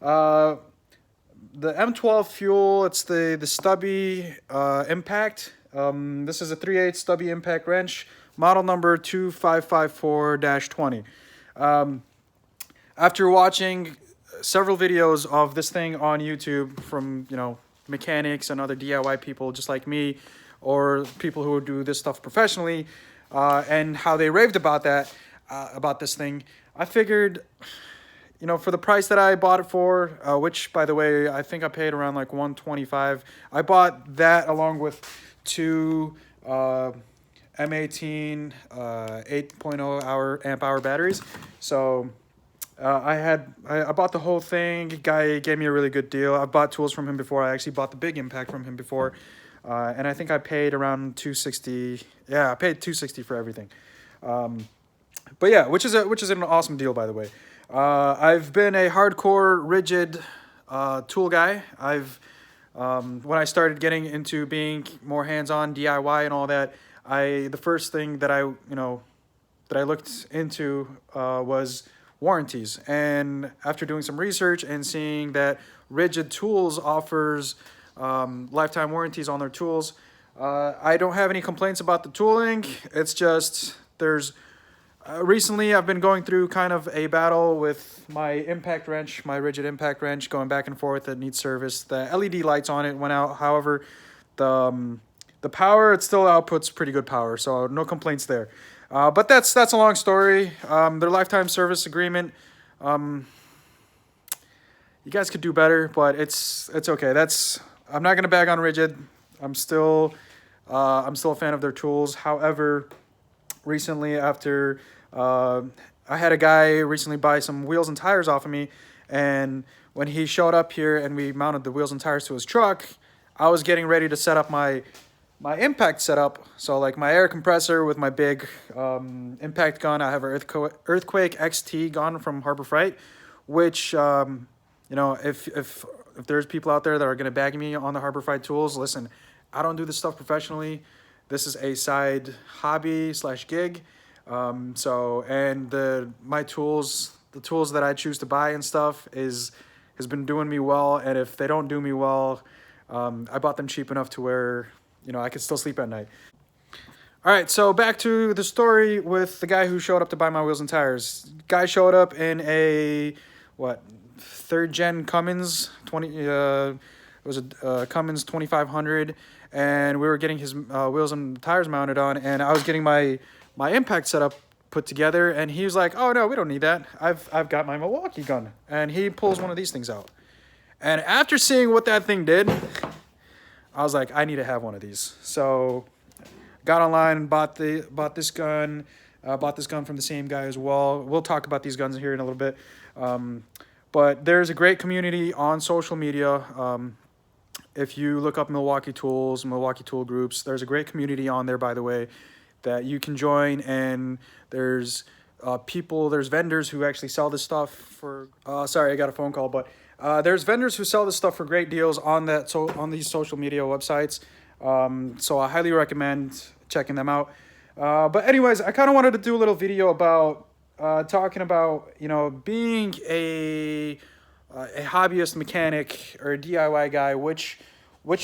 The M12 fuel, it's the Stubby impact. This is a 3/8 Stubby impact wrench, model number 2554-20. Um, After watching several videos of this thing on YouTube from, mechanics and other DIY people just like me, or people who do this stuff professionally, and how they raved about about this thing, I figured, for the price that I bought it for, which, by the way, I think I paid around like 125. I bought that along with two M18 8.0 amp hour batteries. So I bought the whole thing. Guy gave me a really good deal. I've bought tools from him before. I actually bought the big impact from him before, and I think I paid around 260. Yeah, I paid 260 for everything. But yeah, which is an awesome deal, by the way. I've been a hardcore rigid tool guy. When I started getting into being more hands-on DIY and all that, the first thing that I looked into was warranties. And after doing some research and seeing that Rigid Tools offers lifetime warranties on their tools, I don't have any complaints about the tooling. It's just recently I've been going through kind of a battle with my impact wrench, my rigid impact wrench, going back and forth. It needs service. The LED lights on it went out. However, the power, it still outputs pretty good power, so no complaints there. But that's a long story. Their lifetime service agreement, you guys could do better, but it's okay. I'm not gonna bag on Rigid. I'm still a fan of their tools. However, recently after I had a guy recently buy some wheels and tires off of me, and when he showed up here and we mounted the wheels and tires to his truck, I was getting ready to set up my impact setup. So like my air compressor with my big impact gun. I have an Earthquake XT gun from Harbor Freight, which if there's people out there that are gonna bag me on the Harbor Freight tools, listen, I don't do this stuff professionally. This is a side hobby / gig. My tools, the tools that I choose to buy and stuff has been doing me well. And if they don't do me well, I bought them cheap enough to where, I could still sleep at night. All right, so back to the story with the guy who showed up to buy my wheels and tires. Guy showed up in a, third gen Cummins, it was a Cummins 2500, and we were getting his wheels and tires mounted on, and I was getting my impact setup put together, and he was like, "Oh no, we don't need that. I've got my Milwaukee gun," and he pulls one of these things out. And after seeing what that thing did, I was like, I need to have one of these. So got online and bought this gun. Bought this gun from the same guy as well. We'll talk about these guns here in a little bit. But there's a great community on social media. If you look up Milwaukee Tools, Milwaukee Tool Groups, there's a great community on there, by the way, that you can join. And there's there's vendors who actually sell this stuff for, sorry, I got a phone call, but there's vendors who sell this stuff for great deals on these social media websites. So I highly recommend checking them out. But anyways, I kind of wanted to do a little video about talking about, being a hobbyist mechanic or a DIY guy, which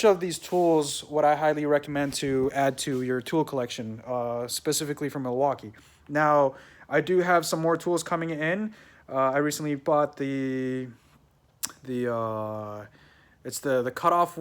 of these tools would I highly recommend to add to your tool collection, specifically from Milwaukee. Now, I do have some more tools coming in. I recently bought it's the cutoff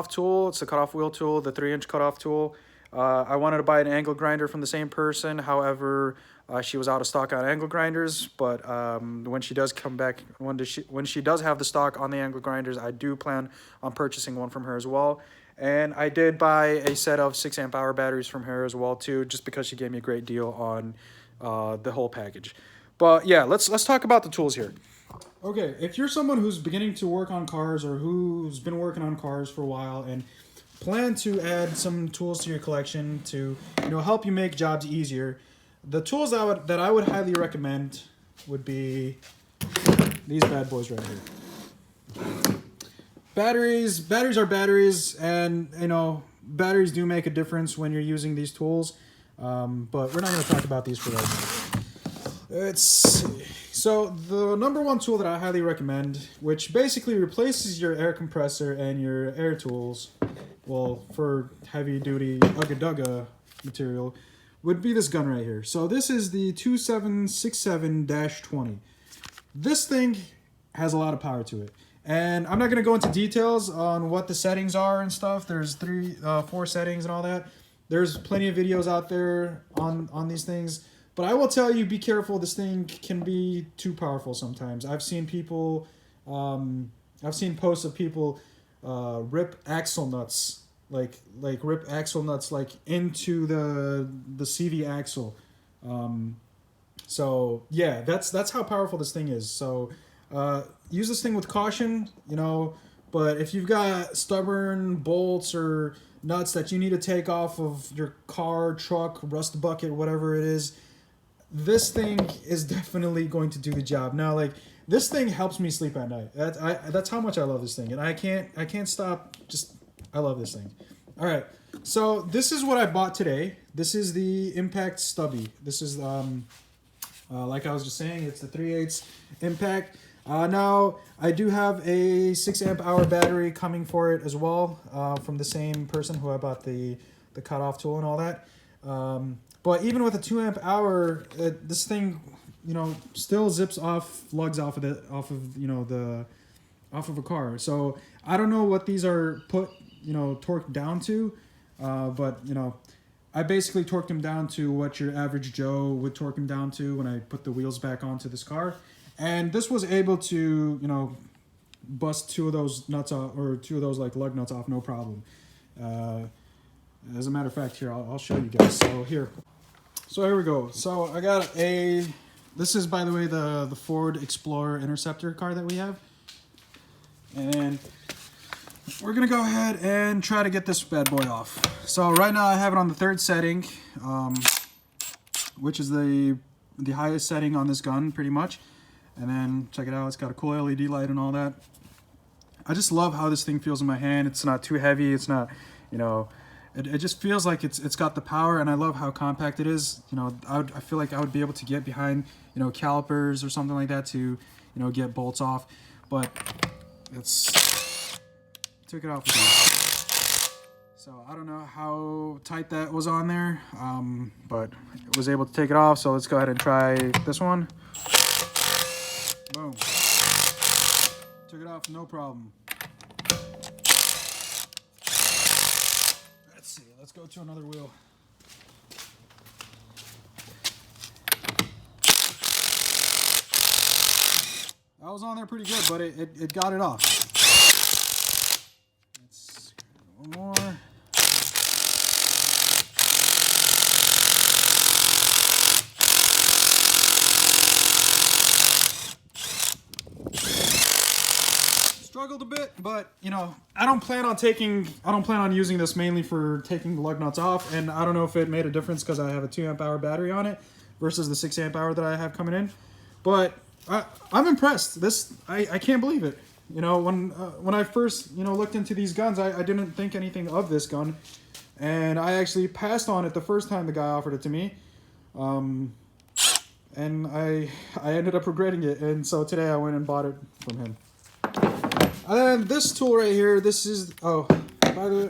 tool. It's the cutoff wheel tool, the 3-inch cutoff tool. I wanted to buy an angle grinder from the same person. However, she was out of stock on angle grinders. But when she does come back, when she does have the stock on the angle grinders, I do plan on purchasing one from her as well. And I did buy a set of 6 amp hour batteries from her as well too, just because she gave me a great deal on the whole package. But yeah, let's talk about the tools here. Okay, if you're someone who's beginning to work on cars or who's been working on cars for a while and plan to add some tools to your collection to help you make jobs easier, the tools that I would highly recommend would be these bad boys right here. Batteries are batteries, and batteries do make a difference when you're using these tools. But we're not going to talk about these for right now. Let's see. So the number one tool that I highly recommend, which basically replaces your air compressor and your air tools, well, for heavy duty Ugga Dugga material, would be this gun right here. So this is the 2767-20. This thing has a lot of power to it. And I'm not going to go into details on what the settings are and stuff. There's 4 settings and all that. There's plenty of videos out there on these things. But I will tell you, be careful. This thing can be too powerful sometimes. I've seen people, I've seen posts of people rip axle nuts, like rip axle nuts like into the CV axle. So yeah, that's how powerful this thing is. So use this thing with caution, you know. But if you've got stubborn bolts or nuts that you need to take off of your car, truck, rust bucket, whatever it is, this thing is definitely going to do the job. Now, like, this thing helps me sleep at night. That's how much I love this thing, and I can't stop. I love this thing. All right, so this is what I bought today. This is the Impact Stubby. This is like I was just saying, it's the 3/8 Impact. Now I do have a 6 amp hour battery coming for it as well, from the same person who I bought the cutoff tool and all that. But even with a 2 amp hour, this thing, you know, still zips off, lugs off of a car. So I don't know what these are torqued down to, but you know, I basically torqued them down to what your average Joe would torque them down to when I put the wheels back onto this car, and this was able to, you know, bust 2 of those nuts off, or 2 of those like lug nuts off, no problem. As a matter of fact, here I'll show you guys. So here we go. So I got this is, by the way, the Ford Explorer Interceptor car that we have. And we're going to go ahead and try to get this bad boy off. So right now I have it on the 3rd setting, which is the highest setting on this gun, pretty much. And then check it out, it's got a cool LED light and all that. I just love how this thing feels in my hand. It's not too heavy. It's not, you know, it just feels like it's got the power, and I love how compact it is. You know, I feel like I would be able to get behind, you know, calipers or something like that to, you know, get bolts off. But took it off again. So I don't know how tight that was on there, but I was able to take it off. So let's go ahead and try this one. Boom. Took it off, no problem. Let's see, let's go to another wheel. That was on there pretty good, but it got it off. Let's go one more. Struggled a bit, but you know, I don't plan on using this mainly for taking the lug nuts off, and I don't know if it made a difference because I have a 2 amp hour battery on it versus the 6 amp hour that I have coming in. But I'm impressed. I can't believe it. You know, when I first, you know, looked into these guns, I didn't think anything of this gun, and I actually passed on it the first time the guy offered it to me, and I ended up regretting it, and so today I went and bought it from him. And then this tool right here, this is, by the way,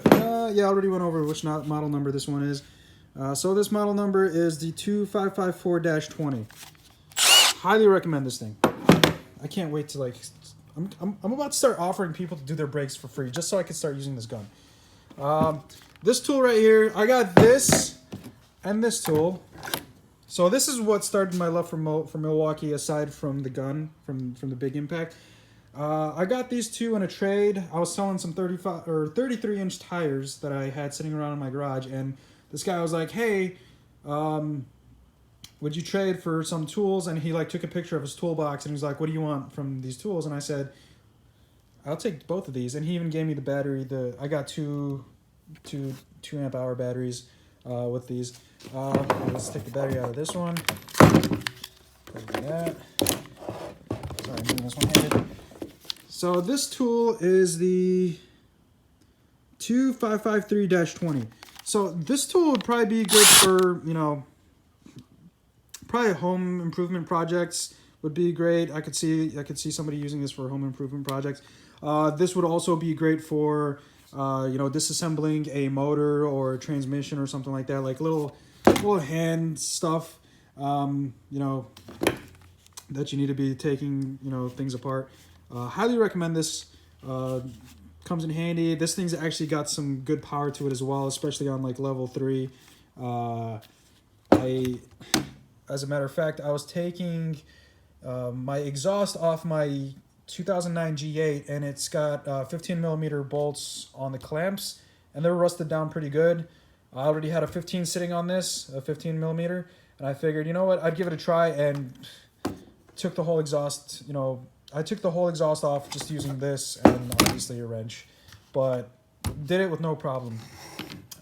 yeah, I already went over which model number this one is. So this model number is the 2554-20. Highly recommend this thing. I can't wait to, like, I'm about to start offering people to do their brakes for free just so I can start using this gun. This tool right here, I got this and this tool. So this is what started my love for Milwaukee, aside from the gun, from the Big Impact. I got these 2 in a trade. I was selling some 35 or 33-inch tires that I had sitting around in my garage, and this guy was like, "Hey, would you trade for some tools?" And he like took a picture of his toolbox, and he was like, "What do you want from these tools?" And I said, "I'll take both of these." And he even gave me the battery. I got two 2 amp hour batteries with these. Let's take the battery out of this one. Like that. Sorry, I'm doing this one-handed. So this tool is the 2553-20. So this tool would probably be good for, you know, probably home improvement projects would be great. I could see somebody using this for home improvement projects. This would also be great for you know, disassembling a motor or a transmission or something like that, like little hand stuff, you know, that you need to be taking, you know, things apart. Highly recommend this. Comes in handy. This thing's actually got some good power to it as well, especially on like level 3. As a matter of fact, I was taking my exhaust off my 2009 G8, and it's got 15 millimeter bolts on the clamps, and they're rusted down pretty good. I already had a 15 sitting on this, a 15 millimeter, and I figured, you know what, I'd give it a try, and took the whole exhaust, you know, I took the whole exhaust off just using this and obviously a wrench, but did it with no problem.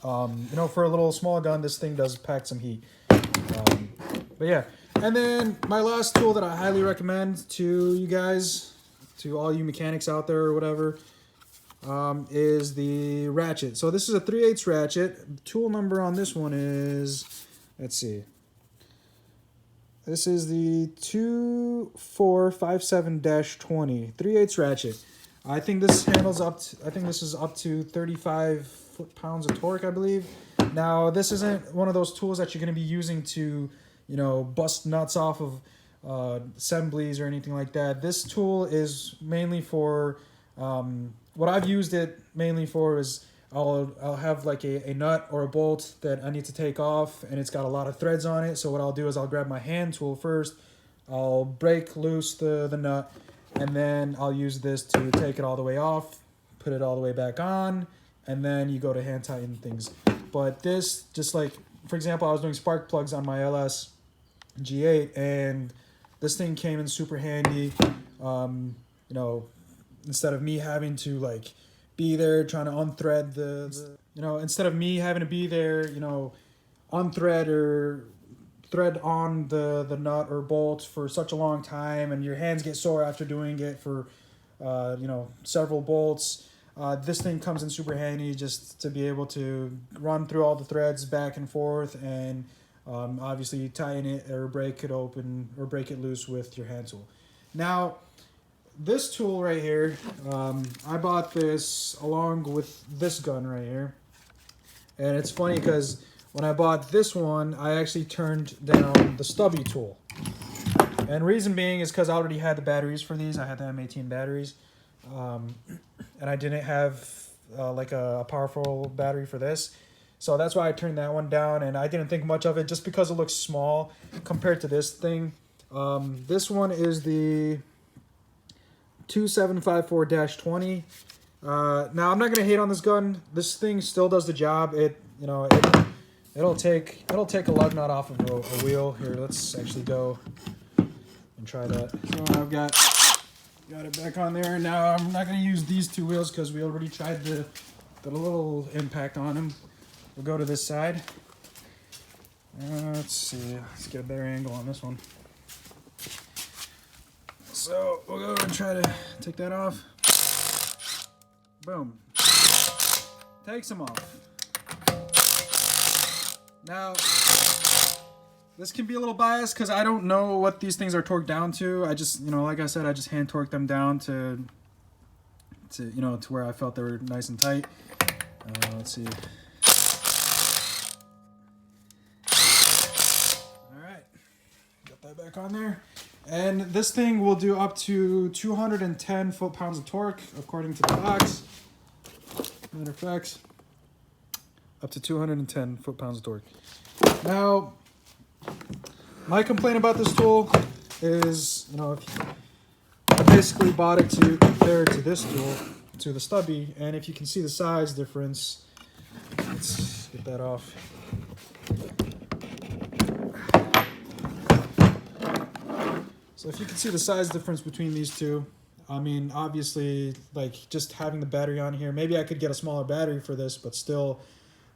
You know, for a little small gun, this thing does pack some heat. But yeah, and then my last tool that I highly recommend to you guys, to all you mechanics out there or whatever, is the ratchet. So this is a 3/8 ratchet. The tool number on this one is, let's see, this is the 2457-20 3/8 ratchet. I think this handles up to, I think this is up to 35 foot-pounds of torque, I believe. Now, this isn't one of those tools that you're going to be using to, you know, bust nuts off of assemblies or anything like that. This tool is mainly for, what I've used it mainly for is I'll have like a nut or a bolt that I need to take off, and it's got a lot of threads on it. So what I'll do is I'll grab my hand tool first, I'll break loose the nut, and then I'll use this to take it all the way off, put it all the way back on, and then you go to hand tighten things. But this, just like, for example, I was doing spark plugs on my LS G8, and this thing came in super handy. You know, instead of me having to like be there trying to unthread you know, instead of me having to be there, you know, unthread or thread on the nut or bolt for such a long time, and your hands get sore after doing it for you know, several bolts. This thing comes in super handy just to be able to run through all the threads back and forth, and obviously tighten it or break it open or break it loose with your hand tool. Now, this tool right here, I bought this along with this gun right here. And it's funny because when I bought this one, I actually turned down the Stubby tool. And reason being is because I already had the batteries for these. I had the M18 batteries. And I didn't have like a powerful battery for this. So that's why I turned that one down, and I didn't think much of it just because it looks small compared to this thing. This one is the 2754-20. Now I'm not gonna hate on this gun. This thing still does the job. It, you know, it'll take a lug nut off of a wheel. Here, let's actually go and try that. So I've got it back on there. Now I'm not gonna use these two wheels because we already tried the little impact on them. We'll go to this side. Let's see. Let's get a better angle on this one. So we'll go and try to take that off. Boom. Takes them off. Now, this can be a little biased because I don't know what these things are torqued down to. I just, you know, like I said, I just hand torqued them down to you know, to where I felt they were nice and tight. Let's see. All right, got that back on there. And this thing will do up to 210 foot-pounds of torque, according to the box. Matter of fact, up to 210 foot-pounds of torque. Now, my complaint about this tool is, you know, I basically bought it to compare to this tool, to the Stubby, and if you can see the size difference, let's get that off. So if you can see the size difference between these two, I mean, obviously, like, just having the battery on here, maybe I could get a smaller battery for this, but still,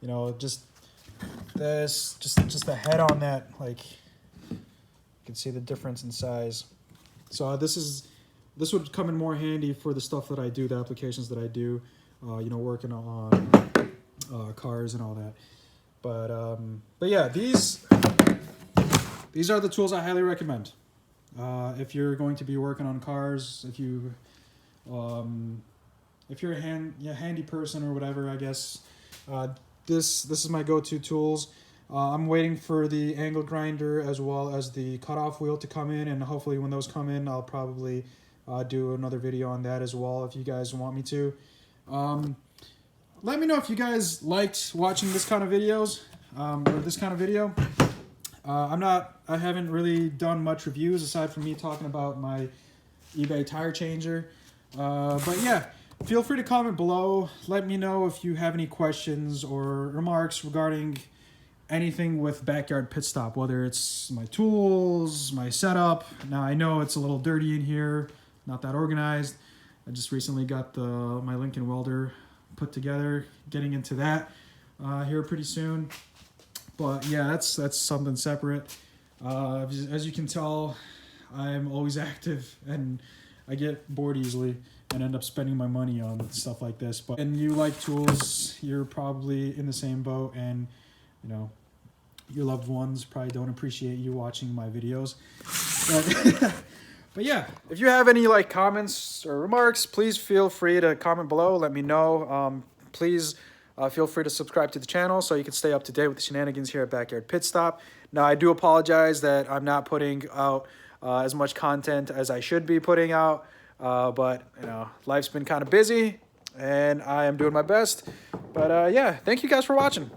you know, just this, just the head on that, like, you can see the difference in size. So this would come in more handy for the stuff that I do, the applications that I do, you know, working on cars and all that. But yeah, these these are the tools I highly recommend. If you're going to be working on cars, if you're a handy person or whatever, I guess, this is my go-to tools. I'm waiting for the angle grinder as well as the cutoff wheel to come in, and hopefully when those come in, I'll probably do another video on that as well if you guys want me to. Let me know if you guys liked watching this kind of videos, or this kind of video. I haven't really done much reviews aside from me talking about my eBay tire changer. But yeah, feel free to comment below. Let me know if you have any questions or remarks regarding anything with Backyard Pit Stop, whether it's my tools, my setup. Now I know it's a little dirty in here, not that organized. I just recently got my Lincoln welder put together, getting into that here pretty soon. But yeah, that's something separate. As you can tell, I'm always active and I get bored easily and end up spending my money on stuff like this. But and you like tools, you're probably in the same boat, and you know, your loved ones probably don't appreciate you watching my videos. But yeah, if you have any like comments or remarks, please feel free to comment below. Let me know. Please feel free to subscribe to the channel so you can stay up to date with the shenanigans here at Backyard Pit Stop. Now, I do apologize that I'm not putting out as much content as I should be putting out, but you know, life's been kind of busy and I am doing my best. But yeah, thank you guys for watching.